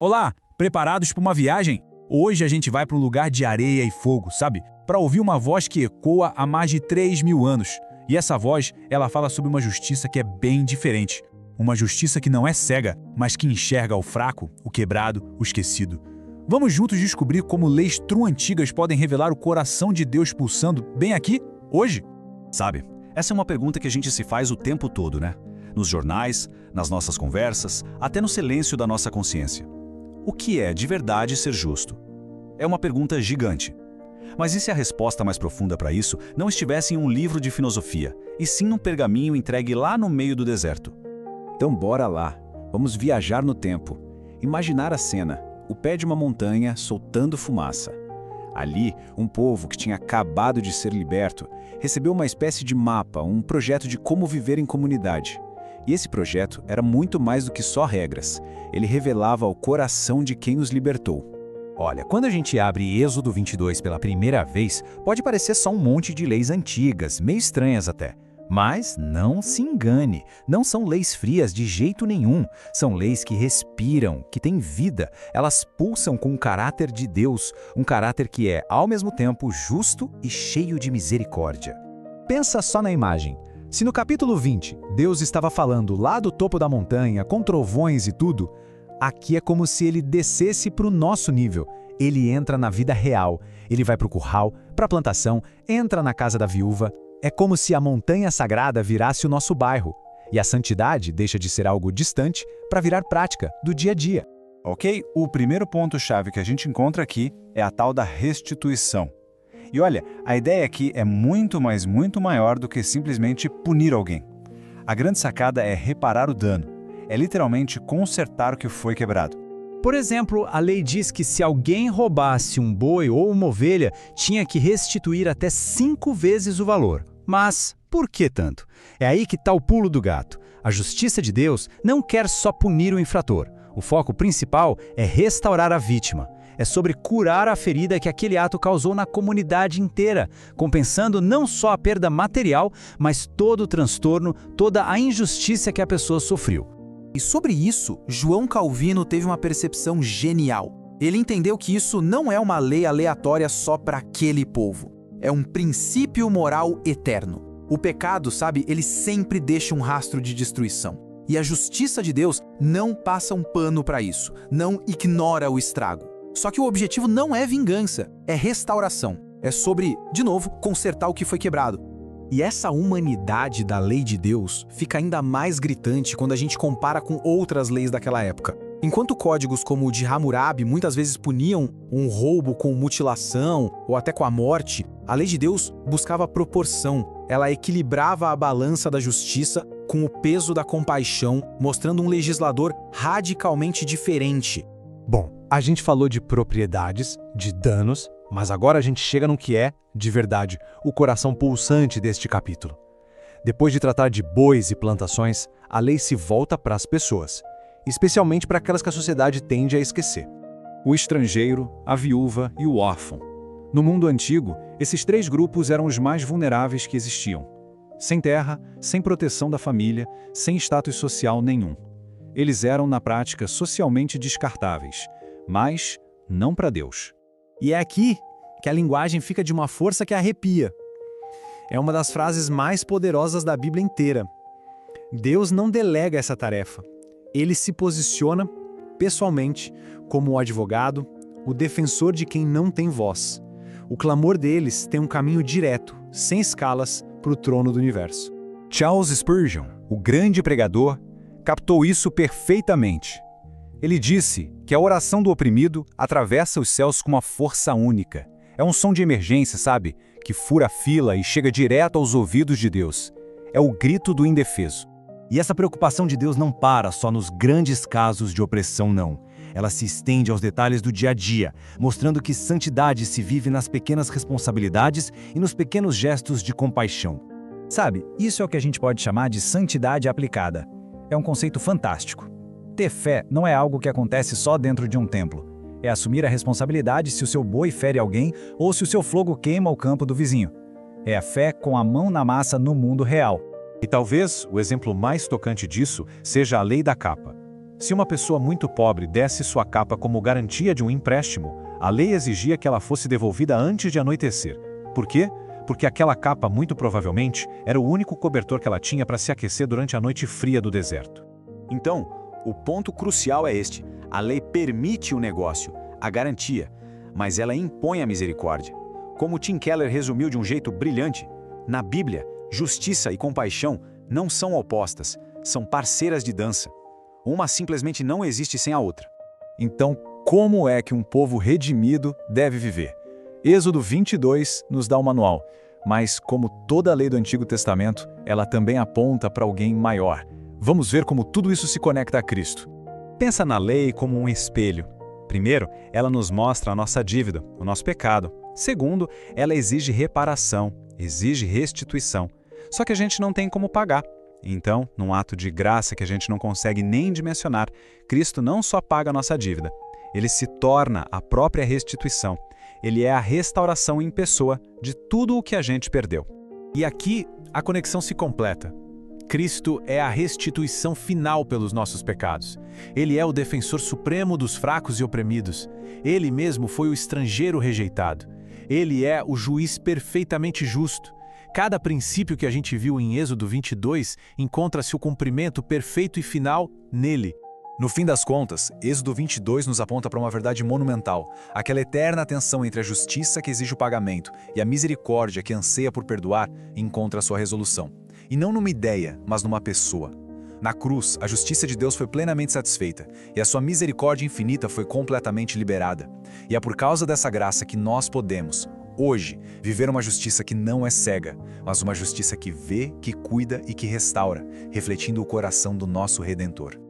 Olá, preparados para uma viagem? Hoje a gente vai para um lugar de areia e fogo, sabe? Para ouvir uma voz que ecoa há mais de 3.000 anos. E essa voz, ela fala sobre uma justiça que é bem diferente. Uma justiça que não é cega, mas que enxerga o fraco, o quebrado, o esquecido. Vamos juntos descobrir como leis antigas podem revelar o coração de Deus pulsando bem aqui, hoje? Sabe, essa é uma pergunta que a gente se faz o tempo todo, né? Nos jornais, nas nossas conversas, até no silêncio da nossa consciência. O que é de verdade ser justo? É uma pergunta gigante. Mas e se a resposta mais profunda para isso não estivesse em um livro de filosofia, e sim num pergaminho entregue lá no meio do deserto? Então bora lá, vamos viajar no tempo. Imaginar a cena, o pé de uma montanha soltando fumaça. Ali, um povo que tinha acabado de ser liberto recebeu uma espécie de mapa, um projeto de como viver em comunidade. E esse projeto era muito mais do que só regras. Ele revelava o coração de quem os libertou. Olha, quando a gente abre Êxodo 22 pela primeira vez, pode parecer só um monte de leis antigas, meio estranhas até. Mas não se engane, não são leis frias de jeito nenhum. São leis que respiram, que têm vida. Elas pulsam com o caráter de Deus, um caráter que é, ao mesmo tempo, justo e cheio de misericórdia. Pensa só na imagem. Se no capítulo 20, Deus estava falando lá do topo da montanha, com trovões e tudo, aqui é como se ele descesse para o nosso nível. Ele entra na vida real, ele vai para o curral, para a plantação, entra na casa da viúva. É como se a montanha sagrada virasse o nosso bairro. E a santidade deixa de ser algo distante para virar prática do dia a dia. Ok? O primeiro ponto-chave que a gente encontra aqui é a tal da restituição. E olha, a ideia aqui é muito maior do que simplesmente punir alguém. A grande sacada é reparar o dano. É literalmente consertar o que foi quebrado. Por exemplo, a lei diz que se alguém roubasse um boi ou uma ovelha, tinha que restituir até 5 vezes o valor. Mas por que tanto? É aí que está o pulo do gato. A justiça de Deus não quer só punir o infrator. O foco principal é restaurar a vítima. É sobre curar a ferida que aquele ato causou na comunidade inteira, compensando não só a perda material, mas todo o transtorno, toda a injustiça que a pessoa sofreu. E sobre isso, João Calvino teve uma percepção genial. Ele entendeu que isso não é uma lei aleatória só para aquele povo. É um princípio moral eterno. O pecado, sabe, ele sempre deixa um rastro de destruição. E a justiça de Deus não passa um pano para isso, não ignora o estrago. Só que o objetivo não é vingança, é restauração. É sobre, de novo, consertar o que foi quebrado. E essa humanidade da lei de Deus fica ainda mais gritante quando a gente compara com outras leis daquela época. Enquanto códigos como o de Hammurabi muitas vezes puniam um roubo com mutilação ou até com a morte, a lei de Deus buscava proporção. Ela equilibrava a balança da justiça com o peso da compaixão, mostrando um legislador radicalmente diferente. Bom, a gente falou de propriedades, de danos, mas agora a gente chega no que é, de verdade, o coração pulsante deste capítulo. Depois de tratar de bois e plantações, a lei se volta para as pessoas, especialmente para aquelas que a sociedade tende a esquecer. O estrangeiro, a viúva e o órfão. No mundo antigo, esses 3 grupos eram os mais vulneráveis que existiam. Sem terra, sem proteção da família, sem status social nenhum. Eles eram, na prática, socialmente descartáveis, mas não para Deus. E é aqui que a linguagem fica de uma força que arrepia. É uma das frases mais poderosas da Bíblia inteira. Deus não delega essa tarefa. Ele se posiciona, pessoalmente, como o advogado, o defensor de quem não tem voz. O clamor deles tem um caminho direto, sem escalas, para o trono do universo. Charles Spurgeon, o grande pregador, captou isso perfeitamente. Ele disse que a oração do oprimido atravessa os céus com uma força única. É um som de emergência, sabe? Que fura a fila e chega direto aos ouvidos de Deus. É o grito do indefeso. E essa preocupação de Deus não para só nos grandes casos de opressão, não. Ela se estende aos detalhes do dia a dia, mostrando que santidade se vive nas pequenas responsabilidades e nos pequenos gestos de compaixão. Sabe, isso é o que a gente pode chamar de santidade aplicada. É um conceito fantástico. Ter fé não é algo que acontece só dentro de um templo. É assumir a responsabilidade se o seu boi fere alguém ou se o seu fogo queima o campo do vizinho. É a fé com a mão na massa no mundo real. E talvez o exemplo mais tocante disso seja a lei da capa. Se uma pessoa muito pobre desse sua capa como garantia de um empréstimo, a lei exigia que ela fosse devolvida antes de anoitecer. Por quê? Porque aquela capa, muito provavelmente, era o único cobertor que ela tinha para se aquecer durante a noite fria do deserto. Então, o ponto crucial é este. A lei permite o negócio, a garantia, mas ela impõe a misericórdia. Como Tim Keller resumiu de um jeito brilhante, na Bíblia, justiça e compaixão não são opostas, são parceiras de dança. Uma simplesmente não existe sem a outra. Então, como é que um povo redimido deve viver? Êxodo 22 nos dá o manual, mas como toda a lei do Antigo Testamento, ela também aponta para alguém maior. Vamos ver como tudo isso se conecta a Cristo. Pensa na lei como um espelho. Primeiro, ela nos mostra a nossa dívida, o nosso pecado. Segundo, ela exige reparação, exige restituição. Só que a gente não tem como pagar. Então, num ato de graça que a gente não consegue nem dimensionar, Cristo não só paga a nossa dívida, ele se torna a própria restituição. Ele é a restauração em pessoa de tudo o que a gente perdeu. E aqui, a conexão se completa. Cristo é a restituição final pelos nossos pecados. Ele é o defensor supremo dos fracos e oprimidos. Ele mesmo foi o estrangeiro rejeitado. Ele é o juiz perfeitamente justo. Cada princípio que a gente viu em Êxodo 22 encontra-se o cumprimento perfeito e final nele. No fim das contas, Êxodo 22 nos aponta para uma verdade monumental, aquela eterna tensão entre a justiça que exige o pagamento e a misericórdia que anseia por perdoar encontra sua resolução. E não numa ideia, mas numa pessoa. Na cruz, a justiça de Deus foi plenamente satisfeita e a sua misericórdia infinita foi completamente liberada. E é por causa dessa graça que nós podemos, hoje, viver uma justiça que não é cega, mas uma justiça que vê, que cuida e que restaura, refletindo o coração do nosso Redentor.